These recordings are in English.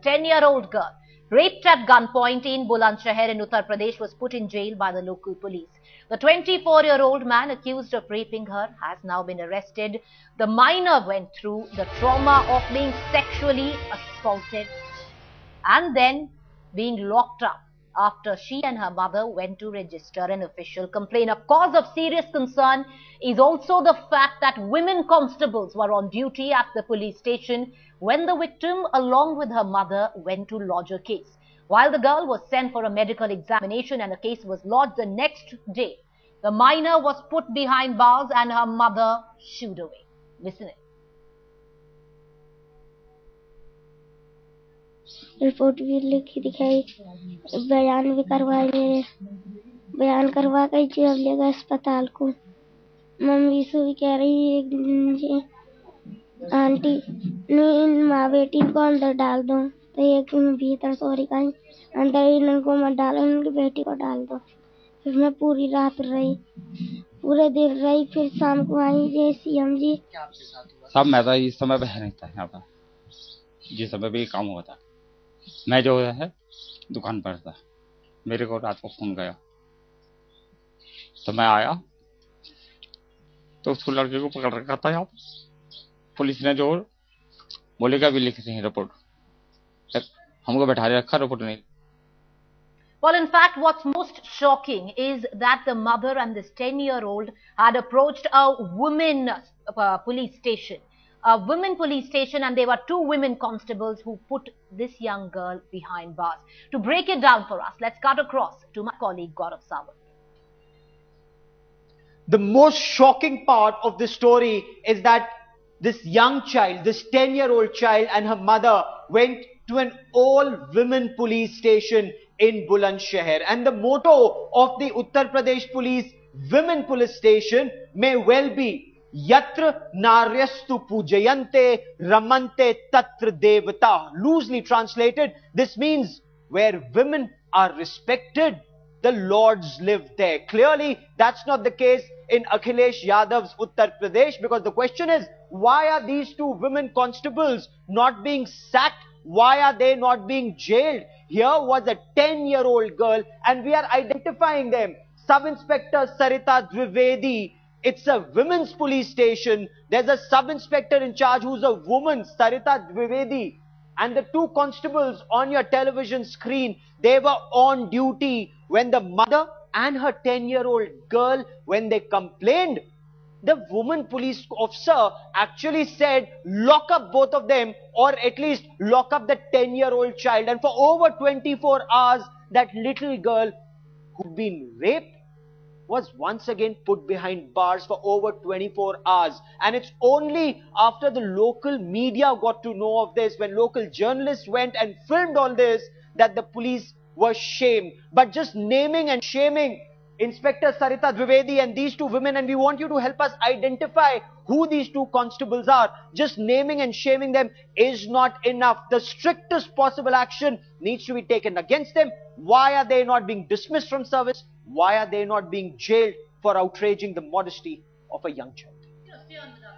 10-year-old girl, raped at gunpoint in Bulandshahr in Uttar Pradesh, was put in jail by the local police. The 24-year-old man accused of raping her has now been arrested. The minor went through the trauma of being sexually assaulted and then being locked up after she and her mother went to register an official complaint. A cause of serious concern is also the fact that women constables were on duty at the police station when the victim, along with her mother, went to lodge a case. While the girl was sent for a medical examination and a case was lodged the next day, the minor was put behind bars and her mother shooed away. Listen in. Report भी लिखी दिखाई, बयान भी करवाए, मेरे बयान करवा कर जेल ले गए अस्पताल को। मम्मी से भी कह रही है आंटी माँ बेटी को अंदर डाल दो, तो एक भीतर सॉरी कहीं अंदर इनको मत डालो, इनकी बेटी को डाल दो। फिर मैं पूरी रात रही, पूरे दिन रही, फिर शाम को आई ये सीएम जी। सब मैं तो इस समय पे है नहीं था यहाँ पर, जिस समय भी काम हुआ था मैं जो है दुकान पर था। मेरे को रात को फोन गया तो मैं आया तो उसको लड़के को पकड़ रखा था। यहाँ पुलिस ने जो बोलेगा भी लिख रही रिपोर्ट, हमको बैठा रखा, रिपोर्ट नहीं। Well, in fact, what's most shocking is that the mother and this 10-year-old had approached a women police station. And there were two women constables who put this young girl behind bars. To break it down for us, let's cut across to my colleague Gaurav Sawant. The most shocking part of this story is that this young child, this 10-year-old child and her mother went to an all-women police station in Bulandshahr. And the motto of the Uttar Pradesh Police Women Police Station may well be Yatra Naryastu Pujayante Ramante Tatra Devata. Loosely translated, this means where women are respected, the lords live there. Clearly, that's not the case in Akhilesh Yadav's Uttar Pradesh, because the question is, why are these two women constables not being sacked? Why are they not being jailed? Here was a 10-year-old girl and we are identifying them. Sub-Inspector Sarita Dwivedi. It's a women's police station. There's a sub-inspector in charge who's a woman, Sarita Dwivedi. And the two constables on your television screen, they were on duty when the mother and her 10-year-old girl, when they complained, the woman police officer actually said, lock up both of them, or at least lock up the 10-year-old child. And for over 24 hours, that little girl who'd been raped was once again put behind bars for over 24 hours. And it's only after the local media got to know of this, when local journalists went and filmed all this, that the police were shamed. But just naming and shaming Inspector Sarita Dwivedi and these two women, and we want you to help us identify who these two constables are. Just naming and shaming them is not enough. The strictest possible action needs to be taken against them. Why are they not being dismissed from service? Why are they not being jailed for outraging the modesty of a young child?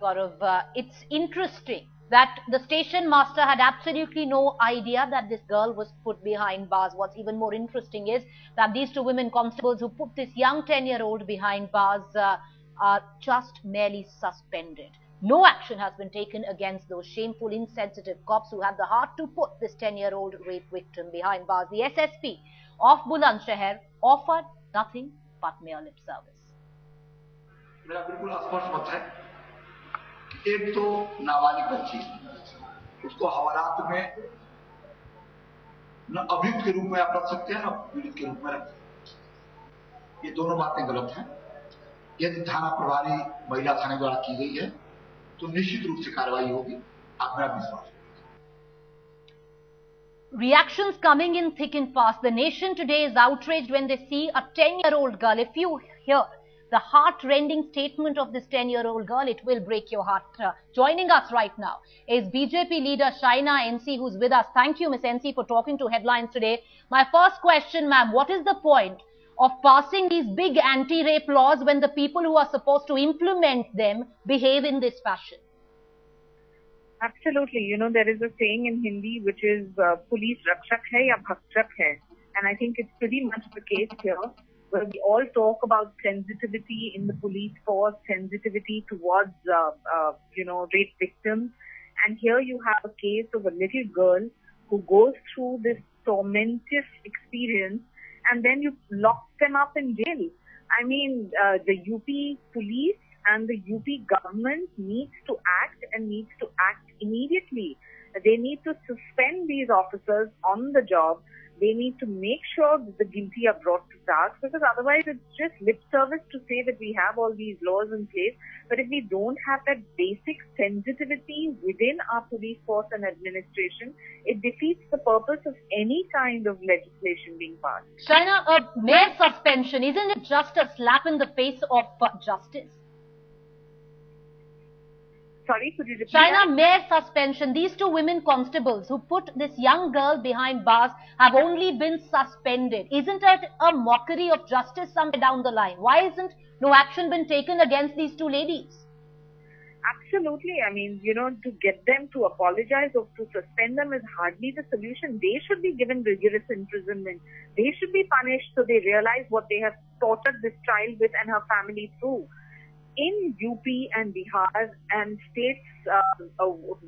Gaurav, it's interesting that the station master had absolutely no idea that this girl was put behind bars. What's even more interesting is that these two women constables who put this young 10-year-old behind bars are just merely suspended. No action has been taken against those shameful, insensitive cops who had the heart to put this 10-year-old rape victim behind bars. The SSP of Bulandshahr offered nothing but mere lip service. मेरा बिल्कुल स्पष्ट मत है, एक तो नाबालिग बच्ची, उसको हवालात में न अभियुक्त के रूप में आप रख सकते हैं, न पीड़ित के रूप में रख सकते हैं। ये दोनों बातें गलत हैं। यदि थाना प्रभारी महिला थाने द्वारा की गई है तो निश्चित रूप से कार्रवाई होगी, आप मेरा विश्वास। Reactions coming in thick and fast. The nation today is outraged when they see a 10-year-old girl. If you hear the heart-rending statement of this 10-year-old girl, it will break your heart. Joining us right now is BJP leader Shaina NC, who's with us. Thank you, Ms. NC, for talking to Headlines today. My first question, ma'am, what is the point of passing these big anti-rape laws when the people who are supposed to implement them behave in this fashion? Absolutely. You know, there is a saying in Hindi which is police rakshak hai ya bhakshak hai. And I think it's pretty much the case here, where we all talk about sensitivity in the police force, sensitivity towards, rape victims. And here you have a case of a little girl who goes through this tormentous experience, and then you lock them up in jail. I mean, the UP police and the UP government needs to act, and needs to act immediately. They need to suspend these officers on the job. They need to make sure that the guilty are brought to task, because otherwise it's just lip service to say that we have all these laws in place. But if we don't have that basic sensitivity within our police force and administration, it defeats the purpose of any kind of legislation being passed. China, a mere suspension, isn't it just a slap in the face of justice? Sorry, could you repeat China, that? mere suspension. These two women constables who put this young girl behind bars have only been suspended. Isn't it a mockery of justice somewhere down the line? Why isn't no action been taken against these two ladies? Absolutely. I mean, you know, to get them to apologize or to suspend them is hardly the solution. They should be given rigorous imprisonment. They should be punished so they realize what they have tortured this child with and her family through. In UP and Bihar and states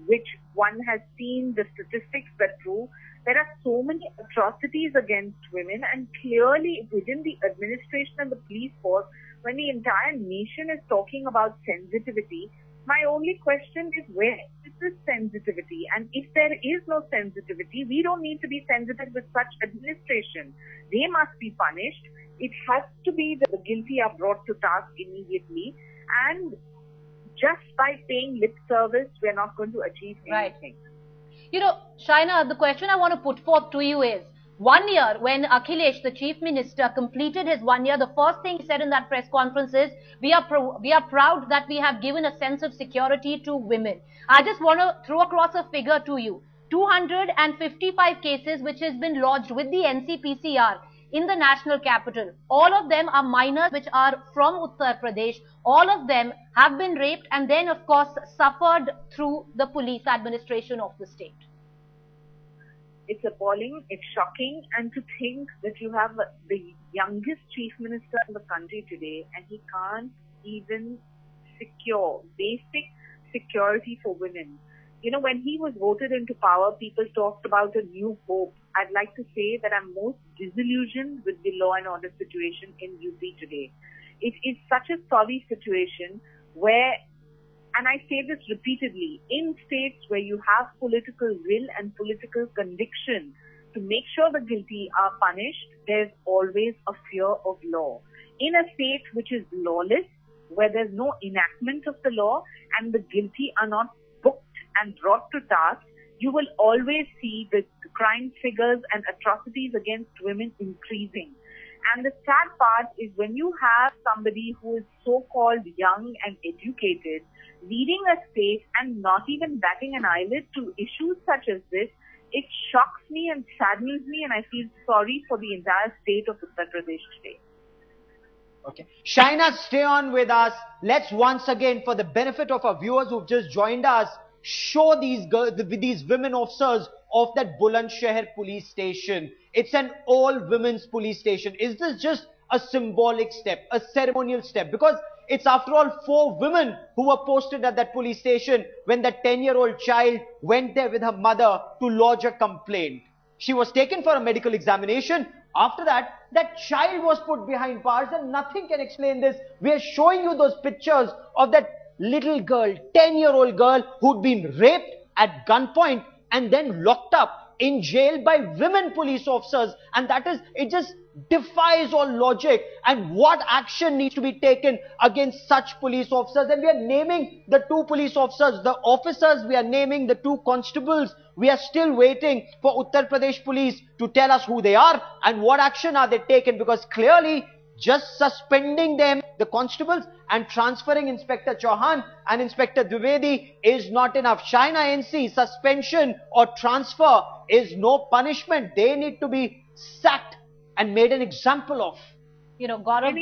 which one has seen the statistics that prove, there are so many atrocities against women, and clearly within the administration and the police force, when the entire nation is talking about sensitivity, my only question is, where is this sensitivity? And if there is no sensitivity, we don't need to be sensitive with such administration. They must be punished. It has to be that the guilty are brought to task immediately. And just by paying lip service, we're not going to achieve anything. Right. You know, Shaina, the question I want to put forth to you is, 1 year, when Akhilesh, the Chief Minister, completed his 1 year, the first thing he said in that press conference is, we are proud that we have given a sense of security to women. I just want to throw across a figure to you. 255 cases which has been lodged with the NCPCR in the national capital. All of them are minors which are from Uttar Pradesh. All of them have been raped and then, of course, suffered through the police administration of the state. It's appalling, it's shocking, and to think that you have the youngest chief minister in the country today and he can't even secure basic security for women. You know, when he was voted into power, people talked about a new hope. I'd like to say that I'm most disillusioned with the law and order situation in UP today. It is such a sorry situation where, and I say this repeatedly, in states where you have political will and political conviction to make sure the guilty are punished, there's always a fear of law. In a state which is lawless, where there's no enactment of the law and the guilty are not booked and brought to task, you will always see the crime figures and atrocities against women increasing. And the sad part is when you have somebody who is so-called young and educated leading a state and not even batting an eyelid to issues such as this, it shocks me and saddens me, and I feel sorry for the entire state of Uttar Pradesh today. Okay. Shaina, stay on with us. Let's once again, for the benefit of our viewers who've just joined us, show these girls, these women officers of that Bulandshahr police station. It's an all-women's police station. Is this just a symbolic step, a ceremonial step? Because it's after all 4 women who were posted at that police station when that 10-year-old child went there with her mother to lodge a complaint. She was taken for a medical examination. After that, that child was put behind bars, and nothing can explain this. We are showing you those pictures of that little girl, 10-year-old girl who'd been raped at gunpoint and then locked up in jail by women police officers. And that is, it just defies all logic. And what action needs to be taken against such police officers? And we are naming the 2 police officers, the officers, we are naming the 2 constables. We are still waiting for Uttar Pradesh police to tell us who they are and what action are they taken, because clearly just suspending them, the constables, and transferring Inspector Chauhan and Inspector Dwivedi is not enough. China NC, suspension or transfer is no punishment. They need to be sacked and made an example of. You know, Gaurav,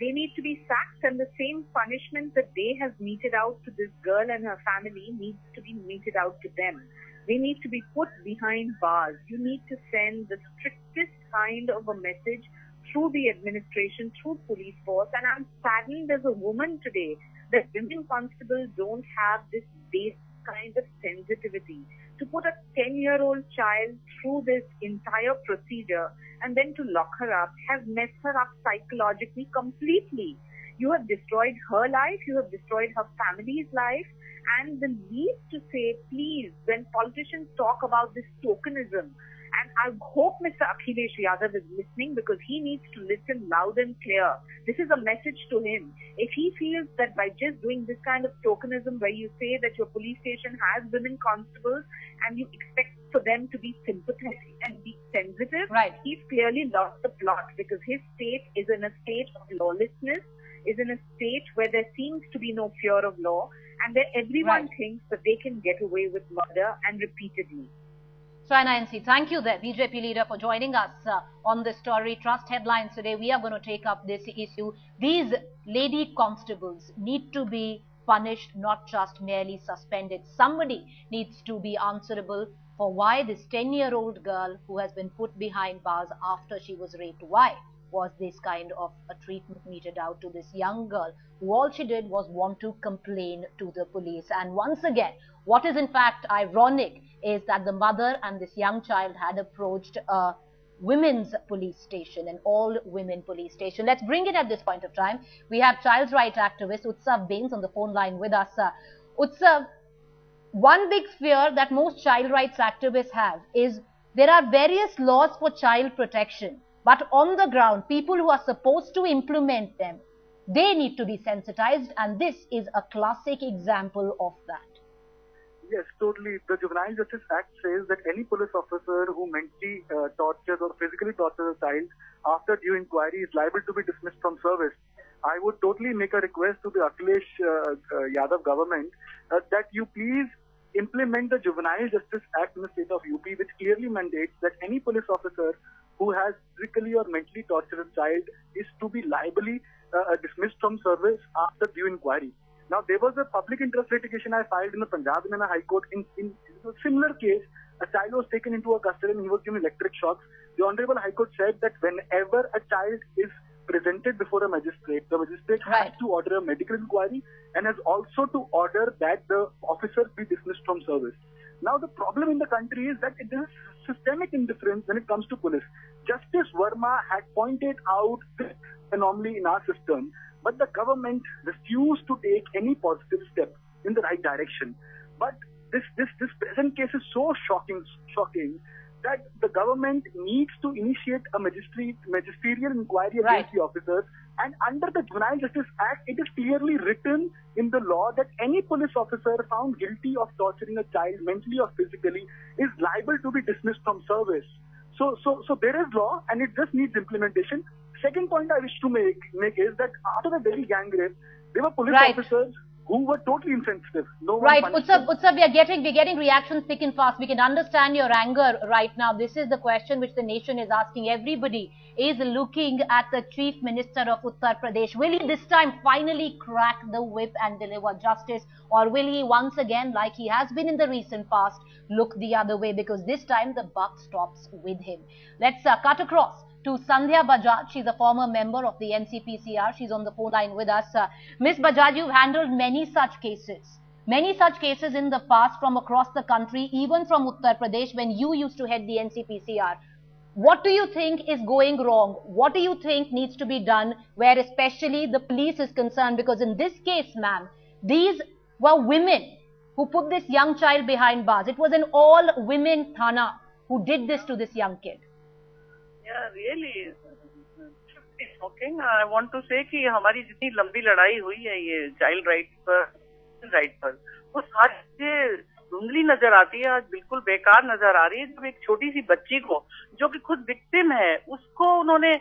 they need to be sacked, and the same punishment that they have meted out to this girl and her family needs to be meted out to them. They need to be put behind bars. You need to send the strictest kind of a message through the administration, through police force. And I'm saddened as a woman today that women constables don't have this basic kind of sensitivity to put a 10-year-old child through this entire procedure and then to lock her up, have messed her up psychologically completely. You have destroyed her life, you have destroyed her family's life, and the least to say, please, when politicians talk about this tokenism, and I hope Mr. Akhilesh Yadav is listening, because he needs to listen loud and clear. This is a message to him. If he feels that by just doing this kind of tokenism, where you say that your police station has women constables and you expect for them to be sympathetic and be sensitive, right, he's clearly lost the plot, because his state is in a state of lawlessness, is in a state where there seems to be no fear of law, and that everyone thinks that they can get away with murder, and repeatedly. Swaina NC, thank you there, BJP leader, for joining us on this story. Trust headlines today. We are going to take up this issue. These lady constables need to be punished, not just merely suspended. Somebody needs to be answerable for why this 10-year-old girl who has been put behind bars after she was raped, why was this kind of a treatment meted out to this young girl who all she did was want to complain to the police. And once again, what is in fact ironic is that the mother and this young child had approached a women's police station, an all-women police station. Let's bring it at this point of time. We have child rights activist Utsav Bains on the phone line with us. Utsav, one big fear that most child rights activists have is there are various laws for child protection, but on the ground, people who are supposed to implement them, they need to be sensitized, and this is a classic example of that. Yes, totally. The Juvenile Justice Act says that any police officer who mentally tortures or physically tortures a child after due inquiry is liable to be dismissed from service. I would totally make a request to the Akhilesh Yadav government that you please implement the Juvenile Justice Act in the state of UP, which clearly mandates that any police officer who has physically or mentally tortured a child is to be liably dismissed from service after due inquiry. Now, there was a public interest litigation I filed in the Punjab in a High Court. In a similar case, a child was taken into a custody and he was given electric shocks. The Honorable High Court said that whenever a child is presented before a magistrate, the magistrate has to order a medical inquiry and has also to order that the officer be dismissed from service. Now, the problem in the country is that there is systemic indifference when it comes to police. Justice Verma had pointed out this anomaly in our system, but the government refused to take any positive step in the right direction. But this present case is so shocking that the government needs to initiate a magisterial inquiry against the officers. And under the Juvenile Justice Act, it is clearly written in the law that any police officer found guilty of torturing a child mentally or physically is liable to be dismissed from service. So there is law, and it just needs implementation. Second point I wish to make is that after the Delhi gang rape, there were police officers who were totally insensitive. No one Utsav, we're getting reactions thick and fast. We can understand your anger right now. This is the question which the nation is asking. Everybody is looking at the Chief Minister of Uttar Pradesh. Will he this time finally crack the whip and deliver justice, or will he once again, like he has been in the recent past, look the other way, because this time the buck stops with him? Let's cut across to Sandhya Bajaj. She's a former member of the NCPCR. She's on the phone line with us. Ms. Bajaj, you've handled many such cases in the past from across the country, even from Uttar Pradesh when you used to head the NCPCR. What do you think is going wrong? What do you think needs to be done where especially the police is concerned? Because in this case, ma'am, these were women who put this young child behind bars. It was an all-women thana who did this to this young kid. Yeah, really shocking. I want to say कि हमारी जितनी लंबी लड़ाई हुई है ये child right पर वो सारी चीजें धुंधली नजर आती है, आज बिल्कुल बेकार नजर आ रही है। जब एक छोटी सी बच्ची को जो कि खुद विक्टिम है उसको उन्होंने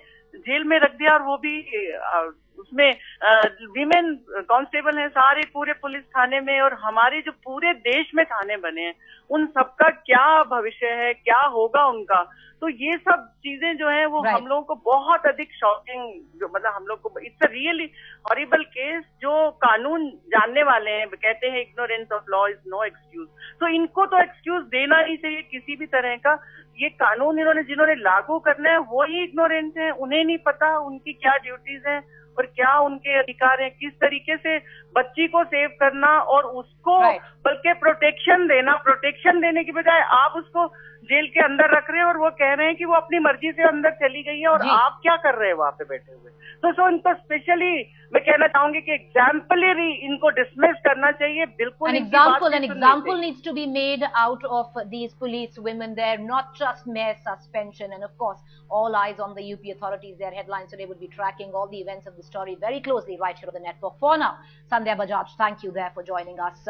जेल में रख दिया, और वो भी उसमें विमेन कांस्टेबल हैं सारे पूरे पुलिस थाने में, और हमारे जो पूरे देश में थाने बने हैं उन सबका क्या भविष्य है, क्या होगा उनका। तो ये सब चीजें जो है वो हम लोगों को बहुत अधिक शॉकिंग, मतलब हम लोग को it's a really horrible case. जो कानून जानने वाले हैं कहते हैं ignorance of law is no excuse, तो इनको तो एक्सक्यूज देना नहीं चाहिए किसी भी तरह का। ये कानून जिन्होंने लागू करना है वो ही इग्नोरेंट है, उन्हें नहीं पता उनकी क्या ड्यूटीज हैं और क्या उनके अधिकार हैं, किस तरीके से बच्ची को सेव करना और उसको बल्कि प्रोटेक्शन देने की बजाय आप उसको जेल के अंदर रख रहे हैं और वो कह रहे हैं कि वो अपनी मर्जी से अंदर चली गई है और आप क्या कर रहे हैं वहां पे बैठे हुए। तो इनको स्पेशली मैं कहना चाहूंगी कि एग्जाम्पलरी इनको डिसमिस करना चाहिए, बिल्कुल। An example needs to be made out of these police women there, not just mere suspension. And of course, all eyes on the UP authorities. Their headlines today would be tracking all the events of the story very closely right here on the network. For now, Sandhya Bajaj, thank you there for joining us.